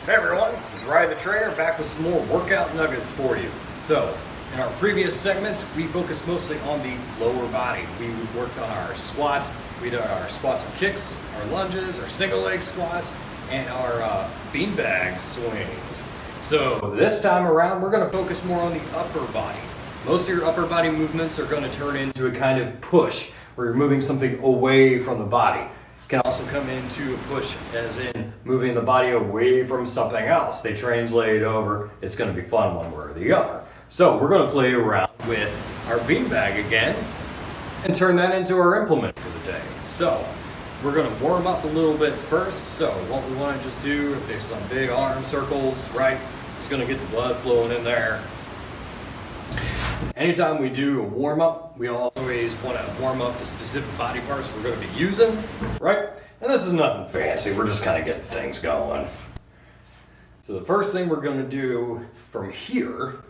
Hey everyone, it's Ryan the Trainer back with some more workout nuggets for you. So, in our previous segments, we focused mostly on the lower body. We worked on our squats, we did our squats and kicks, our lunges, our single leg squats, and our beanbag swings. So this time around, we're going to focus more on the upper body. Most of your upper body movements are going to turn into a kind of push, where you're moving something away from the body. Can also come into a push as in moving the body away from something else. They translate over. It's going to be fun one way or the other. So we're going to play around with our beanbag again and turn that into our implement for the day. So we're going to warm up a little bit first. So what we want to just do is pick some big arm circles, right? It's going to get the blood flowing in there. Anytime we do a warm-up, we always want to warm up the specific body parts we're going to be using, right? And this is nothing fancy, we're just kind of getting things going. So the first thing we're going to do from here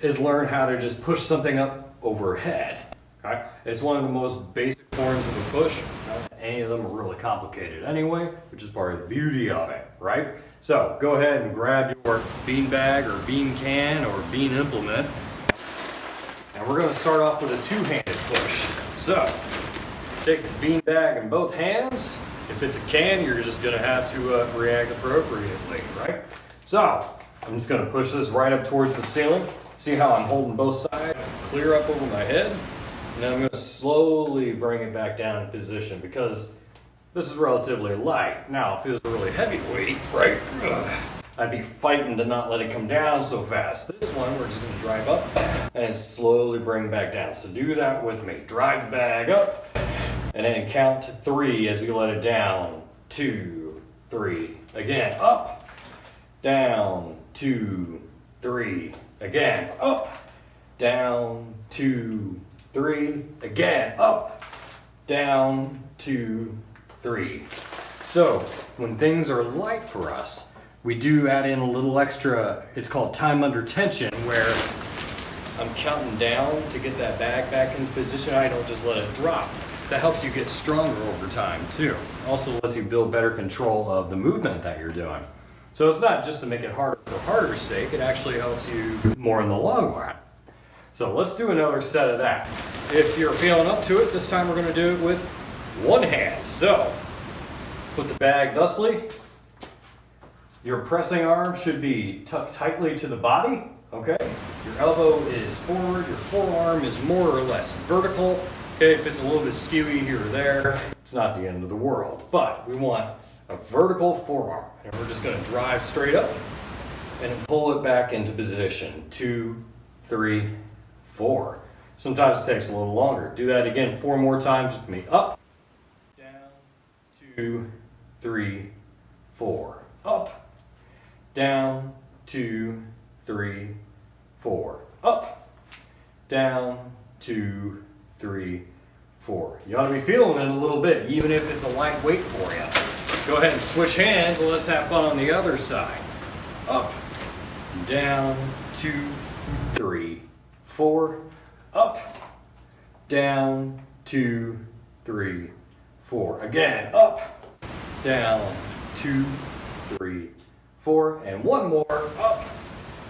is learn how to just push something up overhead, okay? It's one of the most basic forms of a push. Not any of them are really complicated anyway, which is part of the beauty of it, right? So go ahead and grab your bean bag or bean can or bean implement. And we're going to start off with a two-handed push. So take the bean bag in both hands. If it's a can, you're just going to have to react appropriately, right? So I'm just going to push this right up towards the ceiling. See how I'm holding both sides clear up over my head? And then I'm going to slowly bring it back down in position because this is relatively light. Now it feels really heavyweight, right? I'd be fighting to not let it come down so fast. This one, we're just going to drive up and slowly bring back down. So do that with me. Drive the bag up and then count to 3 as you let it down. 2, 3. Again, up, down, 2, 3. Again, up, down, 2, 3. Again, up, down, 2, 3. So when things are light for us, we do add in a little extra, it's called time under tension, where I'm counting down to get that bag back in position. I don't just let it drop. That helps you get stronger over time too. Also lets you build better control of the movement that you're doing. So it's not just to make it harder for harder's sake, it actually helps you more in the long run. So let's do another set of that. If you're feeling up to it, this time we're going to do it with one hand. So put the bag thusly. Your pressing arm should be tucked tightly to the body, okay? Your elbow is forward, your forearm is more or less vertical. Okay, if it's a little bit skewy here or there, it's not the end of the world. But we want a vertical forearm. And we're just gonna drive straight up and pull it back into position. 2, 3, 4. Sometimes it takes a little longer. Do that again 4 more times with me. Up, down, 2, 3, 4. Up, down, 2, 3, 4. Up, down, 2, 3, 4. You ought to be feeling it a little bit, even if it's a light weight for you. Go ahead and switch hands and let's have fun on the other side. Up, down, 2, 3, 4. Up, down, 2, 3, 4. Again, up, down, 2, 3, 4, and one more, up,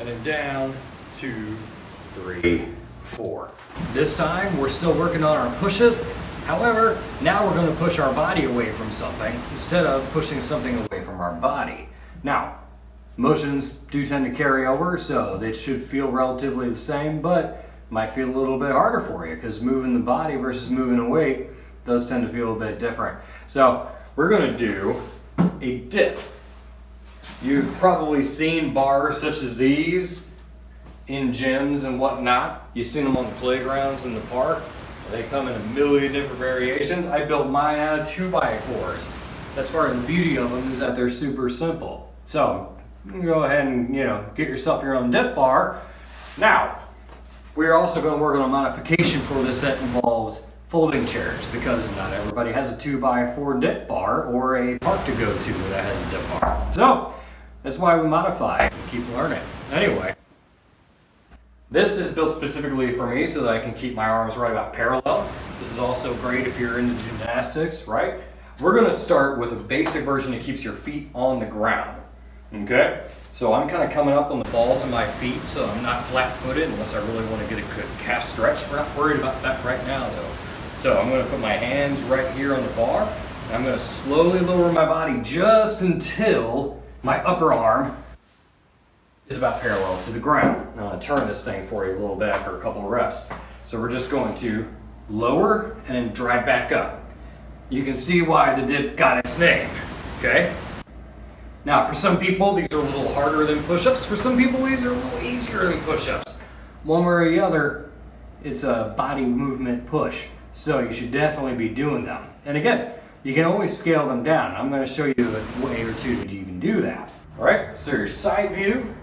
and then down, 2, 3, 4. This time, we're still working on our pushes. However, now we're going to push our body away from something instead of pushing something away from our body. Now, motions do tend to carry over, so they should feel relatively the same, but might feel a little bit harder for you because moving the body versus moving a weight does tend to feel a bit different. So, we're going to do a dip. You've probably seen bars such as these in gyms and whatnot. You've seen them on the playgrounds in the park. They come in a million different variations. I built mine out of 2x4s. That's part of the beauty of them, is that they're super simple. So you can go ahead and get yourself your own dip bar. Now, we're also going to work on a modification for this that involves folding chairs, because not everybody has a 2x4 dip bar or a park to go to that has a dip bar. So that's why we modify and keep learning. Anyway, this is built specifically for me so that I can keep my arms right about parallel. This is also great if you're into gymnastics, right? We're going to start with a basic version that keeps your feet on the ground. Okay, so I'm kind of coming up on the balls of my feet, so I'm not flat-footed unless I really want to get a good calf stretch. We're not worried about that right now, though. So I'm going to put my hands right here on the bar, and I'm going to slowly lower my body just until my upper arm is about parallel to the ground. Now I'm going to turn this thing for you a little bit after a couple of reps. So we're just going to lower and then drive back up. You can see why the dip got its name, okay? Now, for some people, these are a little harder than push-ups. For some people, these are a little easier than push-ups. One way or the other, it's a body movement push. So you should definitely be doing them. And again, you can always scale them down. I'm going to show you a way or two that you can do that. All right, so your side view.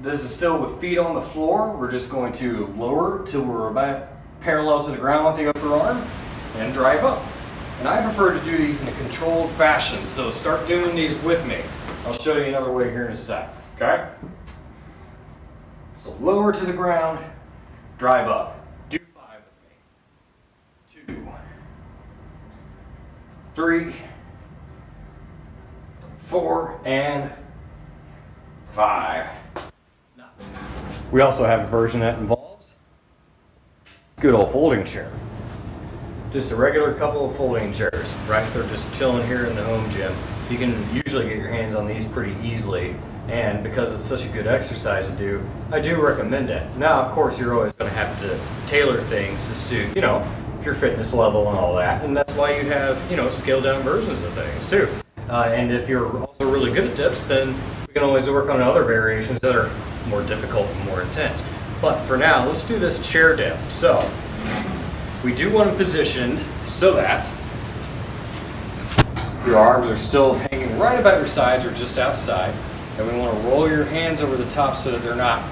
This is still with feet on the floor. We're just going to lower till we're about parallel to the ground with the upper arm and drive up. And I prefer to do these in a controlled fashion, so start doing these with me. I'll show you another way here in a sec, okay? So lower to the ground, drive up. Do 5 with me. 2, 3, 4, and 5. We also have a version that involves good old folding chair. Just a regular couple of folding chairs, right? They're just chilling here in the home gym. You can usually get your hands on these pretty easily, and because it's such a good exercise to do, I do recommend it. Now, of course, you're always going to have to tailor things to suit, your fitness level and all that, and that's why you have, scaled down versions of things too. And if you're also really good at dips, then we can always work on other variations that are more difficult and more intense. But for now, let's do this chair dip. So, we do want it positioned so that your arms are still hanging right about your sides or just outside. And we want to roll your hands over the top so that they're not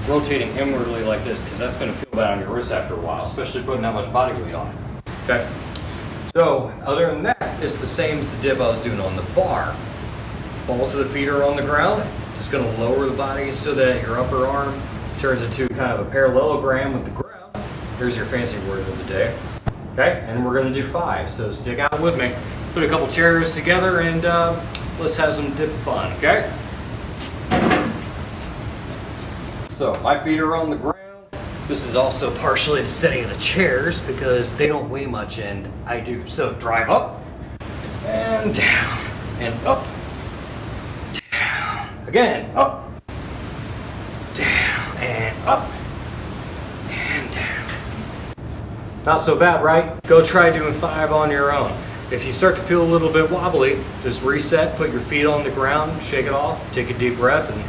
rotating inwardly like this, because that's going to feel bad on your wrist after a while, especially putting that much body weight on it. Okay? So, other than that, it's the same as the dip I was doing on the bar. Balls of the feet are on the ground. Just going to lower the body so that your upper arm turns into kind of a parallelogram with the ground. Here's your fancy word of the day. Okay, and we're going to do 5, so stick out with me. Put a couple chairs together and let's have some dip fun, okay? So my feet are on the ground. This is also partially to steady the chairs because they don't weigh much and I do. So drive up and down and up, down, again, up, down, and up, and down. Not so bad, right? Go try doing 5 on your own. If you start to feel a little bit wobbly, just reset, put your feet on the ground, shake it off, take a deep breath, and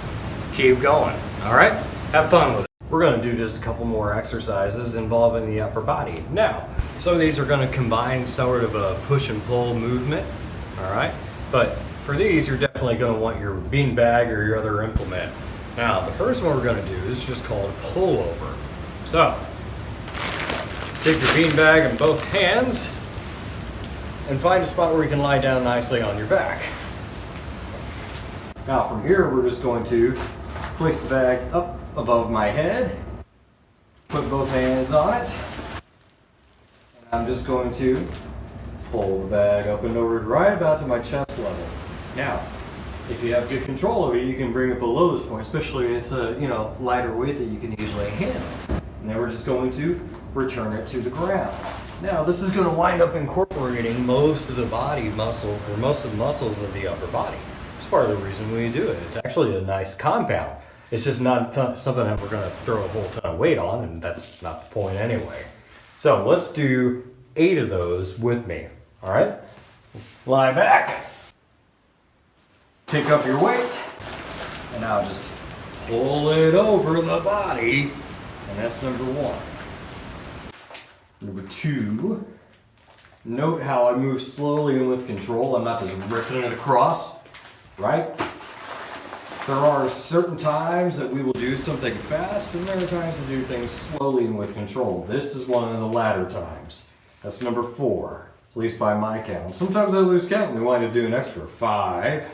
keep going. All right? Have fun with it. We're going to do just a couple more exercises involving the upper body. Now, some of these are going to combine sort of a push and pull movement. All right? But for these, you're definitely going to want your bean bag or your other implement. Now, the first one we're going to do is just called a pullover. So, take your bean bag in both hands and find a spot where you can lie down nicely on your back. Now from here, we're just going to place the bag up above my head, put both hands on it, and I'm just going to pull the bag up and over right about to my chest level. Now, if you have good control of it, you can bring it below this point, especially if it's a lighter weight that you can easily handle. And then we're just going to return it to the ground. Now, this is going to wind up incorporating most of the body muscle, or most of the muscles of the upper body. It's part of the reason we do it. It's actually a nice compound. It's just not something that we're going to throw a whole ton of weight on, and that's not the point anyway. So let's do 8 of those with me. All right? Lie back. Take up your weight. And now just pull it over the body. And that's number 1. Number 2, note how I move slowly and with control. I'm not just ripping it across, right? There are certain times that we will do something fast, and there are times to do things slowly and with control. This is one of the latter times. That's number 4, at least by my count. Sometimes I lose count and we wind up doing extra. 5,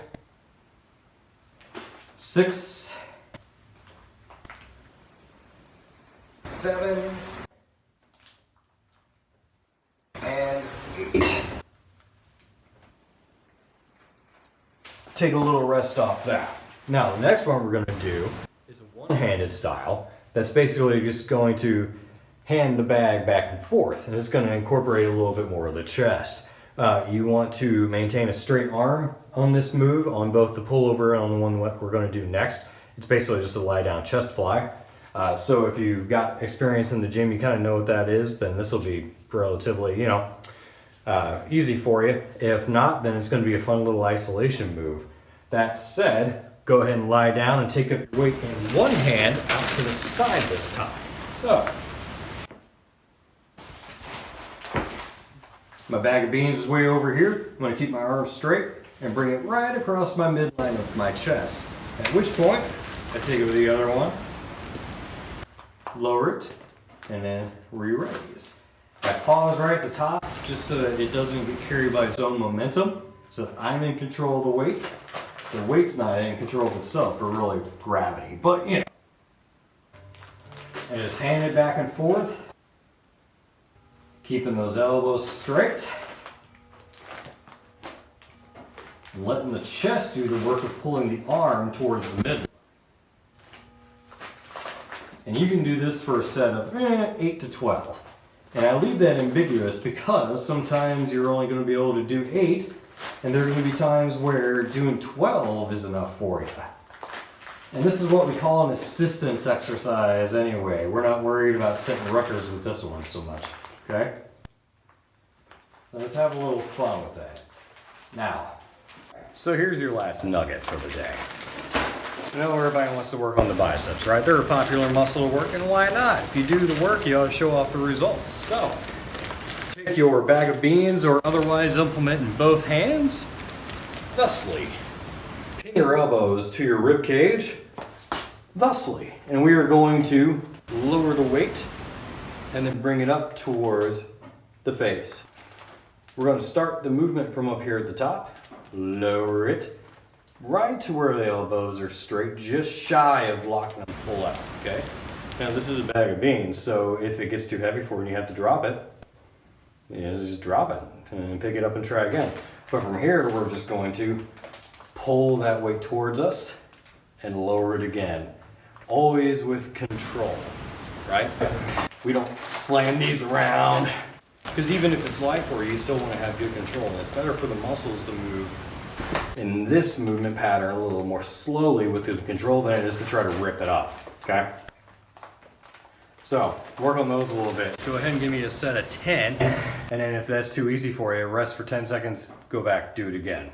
6, 7, and 8. Take a little rest off that. Now the next one we're going to do is a one-handed style. That's basically just going to hand the bag back and forth, and it's going to incorporate a little bit more of the chest. You want to maintain a straight arm on this move on both the pullover and on the one what we're going to do next. It's basically just a lie down chest fly. So if you've got experience in the gym, you kind of know what that is, then this will be relatively, easy for you. If not, then it's going to be a fun little isolation move. That said, go ahead and lie down and take up your weight in one hand out to the side this time. So, my bag of beans is way over here. I'm going to keep my arms straight and bring it right across my midline of my chest. At which point, I take it with the other one, lower it, and then re-raise. I pause right at the top just so that it doesn't get carried by its own momentum, so that I'm in control of the weight. The weight's not in control of itself, or really gravity, but and just hand it back and forth, keeping those elbows straight, and letting the chest do the work of pulling the arm towards the middle. And you can do this for a set of 8 to 12. And I leave that ambiguous because sometimes you're only going to be able to do 8, and there are going to be times where doing 12 is enough for you. And this is what we call an assistance exercise anyway. We're not worried about setting records with this one so much, okay? Let's have a little fun with that. Now, so here's your last nugget for the day. I know everybody wants to work on the biceps, right? They're a popular muscle to work, and why not? If you do the work, you ought to show off the results. So, take your bag of beans or otherwise implement in both hands, thusly. Pin your elbows to your rib cage, thusly. And we are going to lower the weight and then bring it up towards the face. We're going to start the movement from up here at the top, lower it, right to where the elbows are straight, just shy of locking them full out, okay? Now this is a bag of beans, so if it gets too heavy for you and you have to drop it, just drop it and pick it up and try again. But from here, we're just going to pull that weight towards us and lower it again. Always with control, right? We don't slam these around, because even if it's light for you, you still want to have good control. And it's better for the muscles to move in this movement pattern a little more slowly with the control than it is to try to rip it up, okay? So, work on those a little bit. Go ahead and give me a set of 10, and then if that's too easy for you, rest for 10 seconds, go back, do it again.